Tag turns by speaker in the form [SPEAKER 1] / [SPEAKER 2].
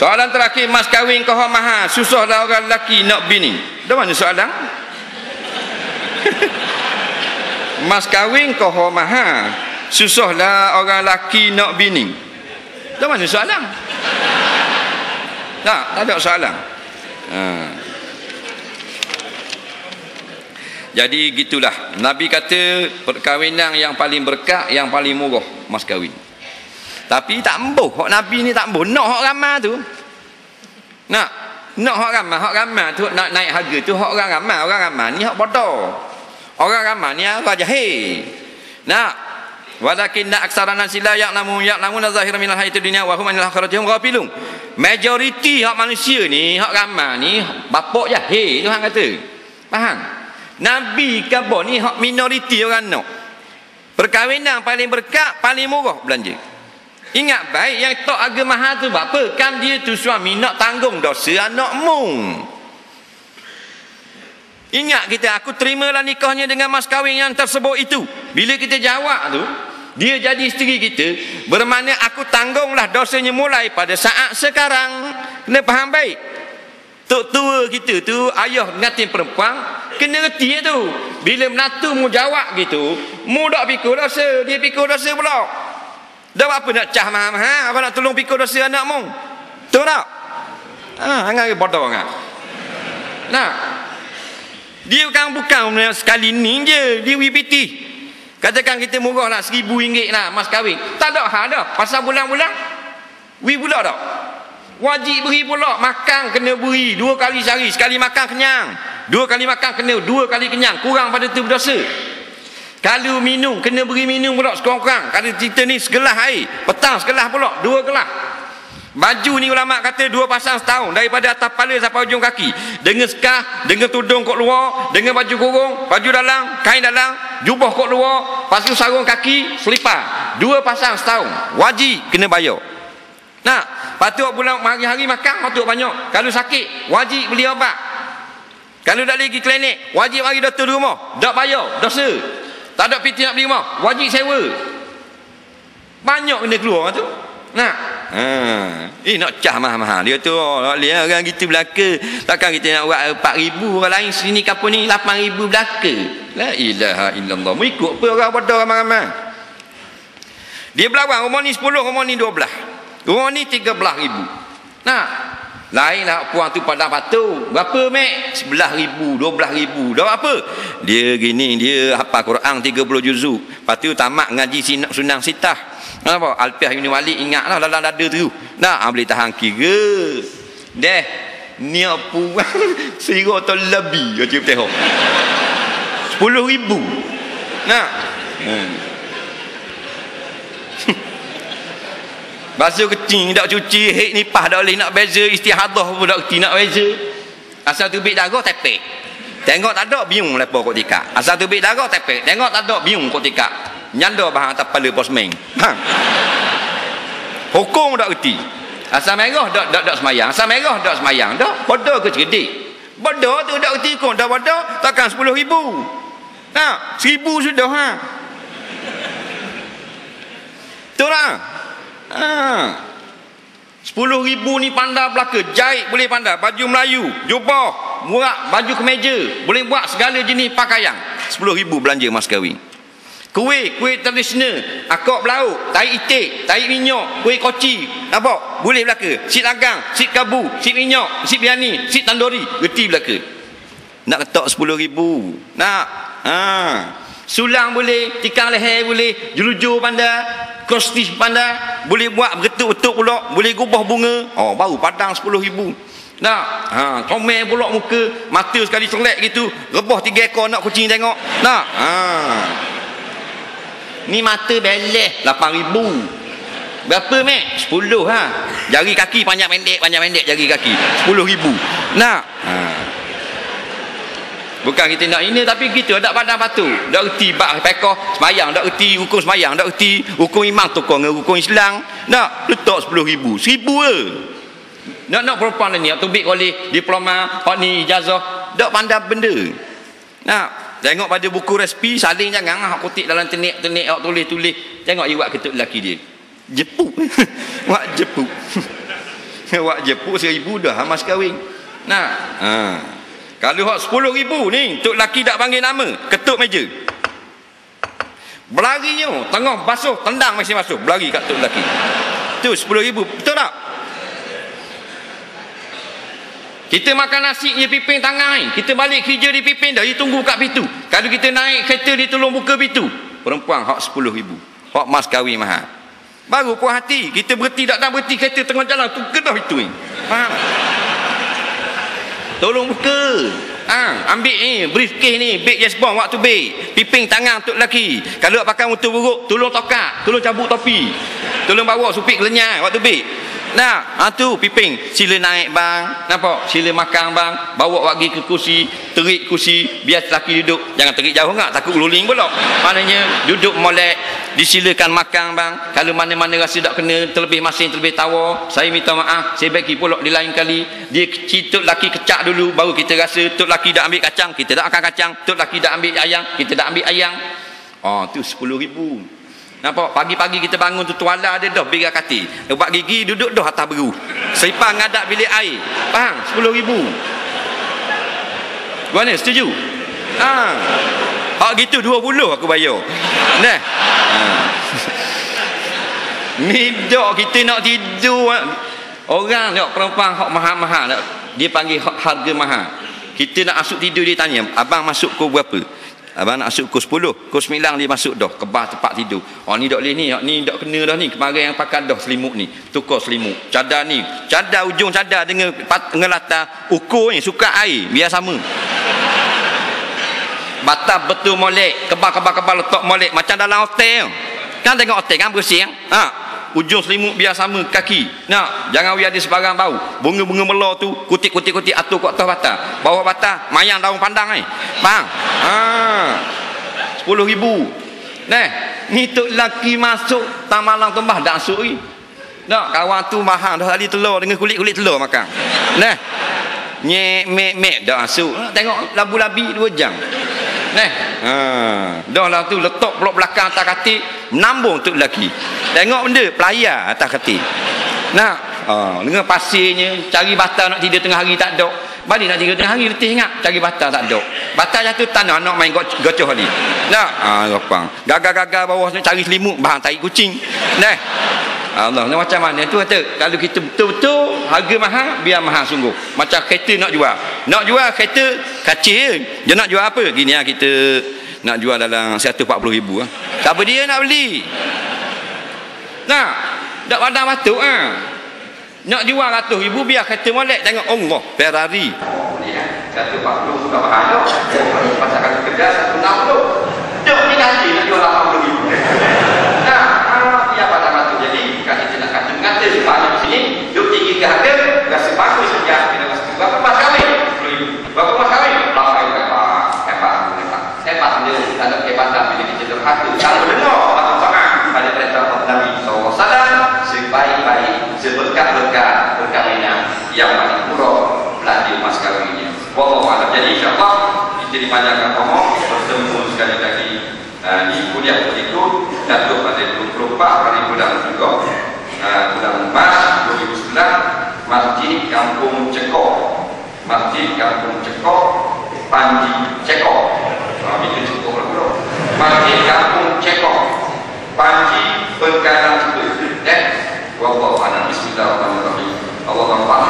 [SPEAKER 1] Soalan terakhir, mas kahwin kau mahal, susahlah orang lelaki nak bini. Dah mana soalan? Mas kahwin kau mahal, susahlah orang lelaki nak bini. Dah mana soalan? Tak ada soalan. Jadi gitulah. Nabi kata perkahwinan yang paling berkah, yang paling murah mas kahwin. Tapi tak embuh. Hak Nabi ni tak embuh. Nak hak ramai tu. Nak hak ramai tu nak naik harga tu hak orang ramai. Orang ramai ni hak bodoh. Orang ramai ni orang jahil. Nak walakinna aktsaran nasi la ya'lamun zahiran minal hayatid dunya wa hum anil akhirati hum ghafilun. Majoriti hak manusia ni, hak ramai ni bapak jahil Tuhan kata. Faham? Nabi kata ni hak minoriti orang nak. Perkahwinan paling berkat, paling murah belanja. Ingat baik, yang tok harga mahal tu apa? Kan dia tu suami nak tanggung dosa anakmu. Ingat kita, aku terimalah nikahnya dengan mas kahwin yang tersebut itu. Bila kita jawab tu, dia jadi isteri kita, bermakna aku tanggunglah dosanya mulai pada saat sekarang. Kena faham baik. Tok tua kita tu, ayah ngatin perempuan, kena reti tu. Bila menantu mu jawab gitu, mu tak pikul dosa, dia pikul dosa pula. Dah apa nak cah mahal-mahal, apa nak tolong pikul dosa anakmu? Tahu tak? Angan bodoh angan. Nah, dia bukan sekali ni je, dia WPT. Katakan kita murah lah RM1,000 lah mas kahwin. Tak ada hal dah. Pasal bulan-bulan, pula tak? Wajib beri pula. Makan kena beri 2 kali sehari. Sekali makan kenyang. 2 kali makan kena 2 kali kenyang. Kurang pada tu berdosa. Kalau minum, kena beri minum pula sekurang-kurang. Kalau kita ni segelas air, petang segelas pula, 2 gelas. Baju ni ulama kata 2 pasang setahun, daripada atas kepala sampai ujung kaki. Dengan scarf, dengan tudung kot luar, dengan baju kurung, baju dalam, kain dalam, jubah kot luar, lepas tu sarung kaki, selipar. 2 pasang setahun. Wajib kena bayar. Nah, patut bulan hari-hari makan, patut banyak. Kalau sakit, wajib beli obat. Kalau tak lagi klinik, wajib bagi doktor di rumah. Tak bayar, dosa. Tak ada piti nak beli rumah, wajib sewa. Banyak kena keluar tu. Nak nak cah mahal-mahal dia tu. Lihat orang gitu belaka. Takkan kita nak buat 4,000, orang lain sini kampung ni 8,000 belaka. La ilaha illallah. Mu ikut apa orang bodoh ramai-ramai. Dia berlawan, rumah ni 10, rumah ni 12. Rumah ni 13,000. Nah, lain lah puang tu pada patu. Berapa mek? 11,000, 12,000. Dah apa? Dia gini, dia hafal Quran 30 juzuk. Lepas tu tamat ngaji sunang sitah. Apa? Alfiah Ibn Malik, ingatlah dalam dada tu. Nah, boleh tahan kira. Deh, ni apa? Sira atau lebih macam teh. 10,000. Nah. Basuh kecing tak cuci, hek nipah dak boleh nak beza, istihadah pun dak kerti nak beza. Asal tubik darah tepek. Tengok tak ada biung lepo kok tikak. Asal tubik darah tepek. Tengok tak ada biung kok tikak. Nyanda bahan atas kepala posmeng. Hukum dak kerti. Asal merah dak semayang. Asal merah dak semayang. Dak bodoh ke cerdik. Bodoh tu dak kerti kau dak bodoh takkan 10,000. Nah, 1,000 sudah ha. Tu lah. 10,000 ni pandai belaka. Jahit boleh pandai. Baju Melayu, jubah, murak, baju kemeja, boleh buat segala jenis pakaian. 10,000 belanja mas kahwin. Kuih tradisional, akak belauk, tahi itik, tahi minyak, kuih koci, nampak? Boleh belaka. Sip lagang, sip kabu, sip minyak, sip biryani, sip tandori, reti belaka. Nak ketok 10,000. Nak? Sulang boleh, tikang leher boleh, jelujur pandai, kostis pandai, boleh buat betul-betul pula, boleh gubah bunga. Baru padang 10,000. Nak? Comel pula muka, mata sekali selek gitu, rebah 3 ekor nak kucing tengok. Nak? Ni mata beleh 8,000. Berapa mek? 10 ha. Jari kaki panjang pendek jari kaki. 10,000. Nak? Bukan kita nak ini, tapi kita tak pandang patu. Tak erti bak pekoh semayang, tak erti hukum semayang, tak erti hukum imam tukar dengan hukum Islam. Nak letak 10,000. 1,000 ke? Nak perempuan ni, tubik oleh diploma, hak ni ijazah, tak pandang benda. Nak tengok pada buku resipi, saling jangan hak kutip dalam tenik hak tulis. Tengok dia buat ketuk lelaki dia. Jepuk. Buat jepuk. Wak jepuk 1,000 dah mas kahwin. Nah, kalau hak 10,000 ni, tok laki tak panggil nama, ketuk meja. Berlarinya, tengah basuh, tendang mesin basuh, berlari kat tok laki. Tu 10,000, betul tak? Kita makan nasi ni piping tangan ni. Kita balik kerja di piping dah, dia tunggu kat pintu. Kalau kita naik kereta, dia tolong buka pintu. Perempuan hak 10,000. Hak mas kahwin mahal. Baru puas hati. Kita berhenti tak berhenti kereta tengah jalan tu kedah itu ni. Faham? Tolong buka. Ambil ni briefcase ni, beg jesbong waktu beg. Piping tangan tok lelaki. Kalau pakai motor buruk, tolong tokak, tolong cabut topi. Tolong bawa supik kelenyai waktu beg. Nah, tu piping. Sila naik bang. Nampak? Sila makan bang. Bawa pergi ke kursi, terik kursi, biar lelaki duduk. Jangan terik jauh enggak, takut luling pula. Maknanya duduk molek, disilakan makan bang. Kalau mana-mana rasa tak kena, terlebih masin, terlebih tawa, saya minta maaf, saya baiki pula di lain kali. Dia tok laki kecak dulu, baru kita rasa tok laki dah ambil kacang, kita tak akan kacang. Tok laki dah ambil ayam, kita tak ambil ayam. Tu 10,000. Nampak? Pagi-pagi kita bangun tu tuala dia dah biar katil. Ubat gigi duduk dah atas beru. Seripang ngadap bilik air. Faham? 10,000. Mana? Setuju? Hak gitu 20 aku bayar. Nah. Ni dok kita nak tidur. Orang dok perempuan hak mahal-mahal. Dia panggil hak harga mahal. Kita nak masuk tidur dia tanya, abang masuk pukul berapa? Abang nak masuk pukul 10, pukul 9 dia masuk dah kebah tempat tidur. Ni tak boleh ni tak kena dah ni. Kemarin yang pakai dah selimut ni, tukar selimut. Cadar ni, cadar ujung cadar dengan latar ukur ni suka air biar sama. Batas betul molek, kebal letak molek macam dalam hotel. Kan tengok hotel kan bersih kan? Ujung selimut biar sama kaki. Nak, jangan biar ada sebarang bau. Bunga-bunga mela tu kutik-kutik atur kat atas batas. Bawah batas mayang daun pandang ni. Faham? 10,000. Ni tok laki masuk tamalang tembah dak masuk ni. Nak kawan tu mahang dah tadi telur dengan kulit-kulit telur makan. Mek dak masuk. Tengok labu-labi 2 jam. Dah lah tu letak blok belakang atas katil, menambung tok laki. Tengok benda pelayar atas katil. Dengan pasirnya, cari batal nak tidur tengah hari tak ada. Balik nak tidur tengah hari letih ingat, cari batal tak ada. Batal jatuh tanah nak main gocoh ni. Gapang. Gagal-gagal bawah ni cari selimut, bahan tai kucing. Allah, ni macam mana tu kata, kalau kita betul-betul harga mahal, biar mahal sungguh. Macam kereta nak jual. Nak jual kereta kacil, dia nak jual apa? Gini kita nak jual dalam 140,000 siapa dia nak beli? Tak pandang batuk Nak jual 100,000 biar kereta molek. Tengok Allah, Ferrari 140 sudah mahal. Pasal kalau kerja 160. Dok ni nanti nak jual 80,000. Biar pandang batuk. Jadi kalau kita nak kata supaya di sini duk tinggi ke harga, rasa bagus saja. Kita rasa berapa mas kahwin? 10,000. Berapa mas kahwin? Hebat dia dalam kehebatan bila kita derhaka. Kalau dengar atau faham pada perintah Nabi SAW, sebaik-baik, seberkat-berkat perkahwinan yang paling murah belanja mas kahwinnya. Wallahu a'lam. Jadi insya-Allah kita dipanjangkan umur, bertemu sekali lagi di kuliah berikut jatuh pada 24 hari bulan juga bulan Mac 2009, Masjid Kampung Cekok. Masjid Kampung Cekok, Panji Cekok. Masjid Kampung Cekok, Panji Pengkalan Tebel. Wallahu a'lam. Bismillahirrahmanirrahim. Allahumma